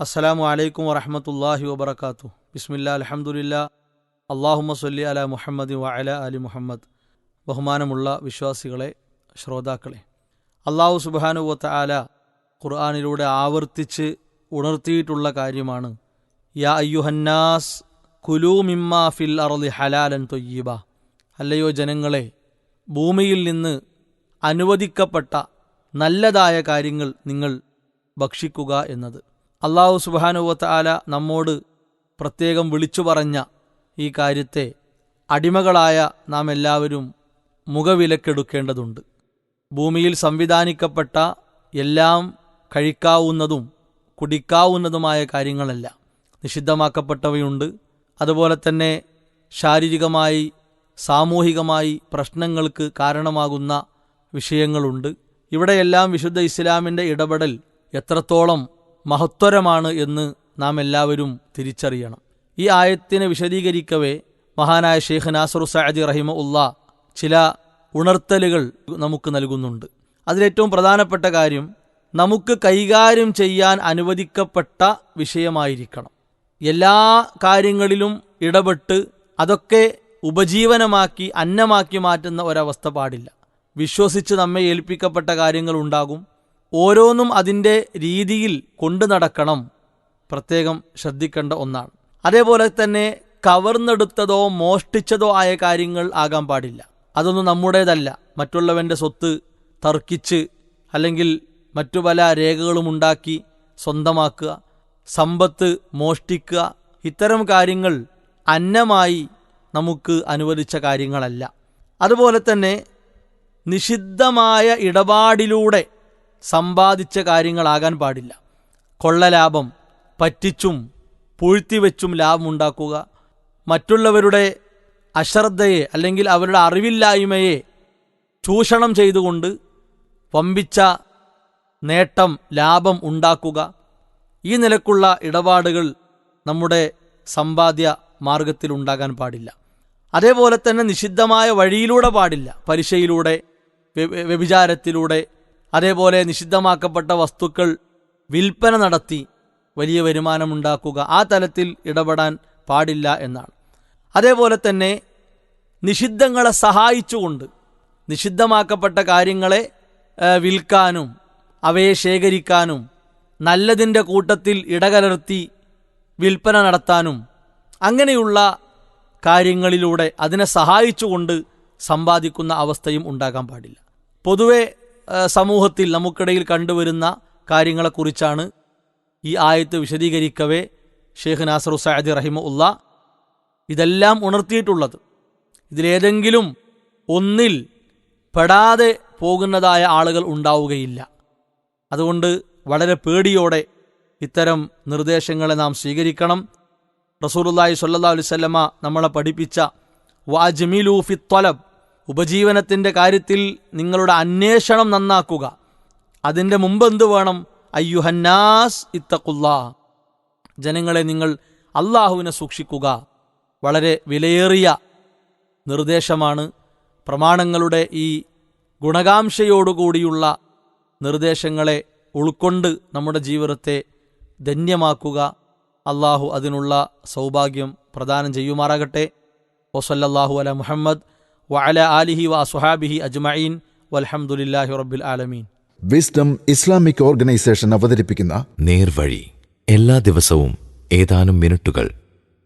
അസ്സലാമു അലൈക്കും വറഹ്മത്തുള്ളാഹി വബറകാതുഹു. ബിസ്മില്ലാ അൽഹംദുലില്ലാ അല്ലാഹുമ്മ സ്വല്ലി അലാ മുഹമ്മദ് വഅലാ ആലി മുഹമ്മദ്. ബഹുമാനമുള്ള വിശ്വാസികളെ, ശ്രോതാക്കളെ, അല്ലാഹു സുബ്ഹാനഹു വതആല ഖുർആനിലൂടെ ആവർത്തിച്ച് ഉണർത്തിയിട്ടുള്ള കാര്യമാണ് യാ അയ്യുഹന്നാസ് കുലൂ മിമ്മാ ഫിൽ അർളി ഹലാലൻ ത്വയ്യിബ. അല്ലയോ ജനങ്ങളെ, ഭൂമിയിൽ നിന്ന് അനുവദിക്കപ്പെട്ട നല്ലതായ കാര്യങ്ങൾ നിങ്ങൾ ഭക്ഷിക്കുക എന്നത്. അല്ലാഹു സുബ്ഹാനഹു വതആല നമ്മോട് പ്രത്യേകം വിളിച്ചു പറഞ്ഞ ഈ കാര്യത്തെ അടിമകളായ നാം എല്ലാവരും മുഖവിലക്കെടുക്കേണ്ടതുണ്ട്. ഭൂമിയിൽ സംവിധാനിക്കപ്പെട്ട എല്ലാം കഴിക്കാവുന്നതും കുടിക്കാവുന്നതുമായ കാര്യങ്ങളല്ല. നിഷിദ്ധമാക്കപ്പെട്ടവയുണ്ട്. അതുപോലെ തന്നെ ശാരീരികമായി സാമൂഹികമായി പ്രശ്നങ്ങൾക്ക് കാരണമാകുന്ന വിഷയങ്ങളുണ്ട്. ഇവിടെയെല്ലാം വിശുദ്ധ ഇസ്ലാമിൻ്റെ ഇടപെടൽ എത്രത്തോളം മഹത്വരമാണ് എന്ന് നാം എല്ലാവരും തിരിച്ചറിയണം. ഈ ആയത്തിനെ വിശദീകരിക്കവേ മഹാനായ ഷെയ്ഖ് നാസറു സഅദി റഹിമഹുല്ലാ ചില ഉണർത്തലുകൾ നമുക്ക് നൽകുന്നുണ്ട്. അതിലേറ്റവും പ്രധാനപ്പെട്ട കാര്യം, നമുക്ക് കൈകാര്യം ചെയ്യാൻ അനുവദിക്കപ്പെട്ട വിഷയമായിരിക്കണം. എല്ലാ കാര്യങ്ങളിലും ഇടപെട്ട് അതൊക്കെ ഉപജീവനമാക്കി അന്നമാക്കി മാറ്റുന്ന ഒരവസ്ഥ പാടില്ല. വിശ്വസിച്ച് നമ്മെ ഏൽപ്പിക്കപ്പെട്ട കാര്യങ്ങളുണ്ടാകും. ഓരോന്നും അതിൻ്റെ രീതിയിൽ കൊണ്ടു നടക്കണം. പ്രത്യേകം ശ്രദ്ധിക്കേണ്ട ഒന്നാണ്. അതേപോലെ തന്നെ കവർന്നെടുത്തതോ മോഷ്ടിച്ചതോ ആയ കാര്യങ്ങൾ ആകാൻ പാടില്ല. അതൊന്നും നമ്മുടേതല്ല. മറ്റുള്ളവൻ്റെ സ്വത്ത് തർക്കിച്ച് അല്ലെങ്കിൽ മറ്റു പല രേഖകളും ഉണ്ടാക്കി സ്വന്തമാക്കുക, സമ്പത്ത് മോഷ്ടിക്കുക, ഇത്തരം കാര്യങ്ങൾ അന്നമായി നമുക്ക് അനുവദിച്ച കാര്യങ്ങളല്ല. അതുപോലെ തന്നെ നിഷിദ്ധമായ ഇടപാടിലൂടെ സമ്പാദിച്ച കാര്യങ്ങളാകാൻ പാടില്ല. കൊള്ളലാഭം, പറ്റിച്ചും പൂഴ്ത്തിവെച്ചും ലാഭമുണ്ടാക്കുക, മറ്റുള്ളവരുടെ അശ്രദ്ധയെ അല്ലെങ്കിൽ അവരുടെ അറിവില്ലായ്മയെ ചൂഷണം ചെയ്തുകൊണ്ട് വമ്പിച്ച നേട്ടം, ലാഭം ഉണ്ടാക്കുക, ഈ നിലക്കുള്ള ഇടപാടുകൾ നമ്മുടെ സമ്പാദ്യ മാർഗത്തിൽ ഉണ്ടാകാൻ പാടില്ല. അതേപോലെ തന്നെ നിഷിദ്ധമായ വഴിയിലൂടെ പാടില്ല. പലിശയിലൂടെ, വ്യഭിചാരത്തിലൂടെ, അതേപോലെ നിഷിദ്ധമാക്കപ്പെട്ട വസ്തുക്കൾ വിൽപ്പന നടത്തി വലിയ വരുമാനമുണ്ടാക്കുക, ആ തലത്തിൽ ഇടപെടാൻ പാടില്ല എന്നാണ്. അതേപോലെ തന്നെ നിഷിദ്ധങ്ങളെ സഹായിച്ചുകൊണ്ട് നിഷിദ്ധമാക്കപ്പെട്ട കാര്യങ്ങളെ വിൽക്കാനും അവയെ ശേഖരിക്കാനും നല്ലതിൻ്റെ കൂട്ടത്തിൽ ഇടകലർത്തി വിൽപ്പന നടത്താനും അങ്ങനെയുള്ള കാര്യങ്ങളിലൂടെ അതിനെ സഹായിച്ചുകൊണ്ട് സമ്പാദിക്കുന്ന അവസ്ഥയും ഉണ്ടാകാൻ പാടില്ല. പൊതുവെ സമൂഹത്തിൽ നമുക്കിടയിൽ കണ്ടുവരുന്ന കാര്യങ്ങളെക്കുറിച്ചാണ് ഈ ആയത്ത് വിശദീകരിക്കവേ ഷെയ്ഖ് നാസറു സഅദി റഹിമഹുല്ലാ ഇതെല്ലാം ഉണർത്തിയിട്ടുള്ളത്. ഇതിലേതെങ്കിലും ഒന്നിൽ പെടാതെ പോകുന്നതായ ആളുകൾ ഉണ്ടാവുകയില്ല. അതുകൊണ്ട് വളരെ പേടിയോടെ ഇത്തരം നിർദ്ദേശങ്ങളെ നാം സ്വീകരിക്കണം. റസൂലുള്ളാഹി സ്വല്ലല്ലാഹു അലൈഹി വസല്ലമ നമ്മളെ പഠിപ്പിച്ച വഅജ്മിലൂ ഫിത്വലബ്, ഉപജീവനത്തിൻ്റെ കാര്യത്തിൽ നിങ്ങളുടെ അന്വേഷണം നന്നാക്കുക. അതിൻ്റെ മുമ്പ് എന്ത് വേണം? അയ്യുഹന്നാസ് ഇത്തഖുല്ലാഹ്, ജനങ്ങളെ നിങ്ങൾ അള്ളാഹുവിനെ സൂക്ഷിക്കുക. വളരെ വിലയേറിയ നിർദ്ദേശമാണ്. പ്രമാണങ്ങളുടെ ഈ ഗുണകാംക്ഷയോടുകൂടിയുള്ള നിർദ്ദേശങ്ങളെ ഉൾക്കൊണ്ട് നമ്മുടെ ജീവിതത്തെ ധന്യമാക്കുക. അള്ളാഹു അതിനുള്ള സൗഭാഗ്യം പ്രദാനം ചെയ്യുമാറാകട്ടെ. വസല്ലല്ലാഹു അലാ മുഹമ്മദ് വഅലാ ആലിഹി വഅസ്ഹാബിഹി അജ്മഈൻ വൽഹംദുലില്ലാഹി റബ്ബിൽ ആലമീൻ. വിസ്ഡം ഇസ്ലാമിക് ഓർഗനൈസേഷൻ അവതരിപ്പിക്കുന്ന നേർവഴി എല്ലാ ദിവസവും ഏതാനും മിനിറ്റുകൾ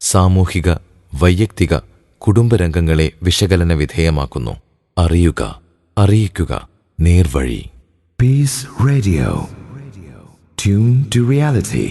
സാമൂഹിക, വൈയക്തിക, കുടുംബരംഗങ്ങളെ വിശകലന വിധേയമാക്കുന്നു. അറിയുക, അറിയിക്കുക. നേർവഴി. Peace Radio. Tune to reality.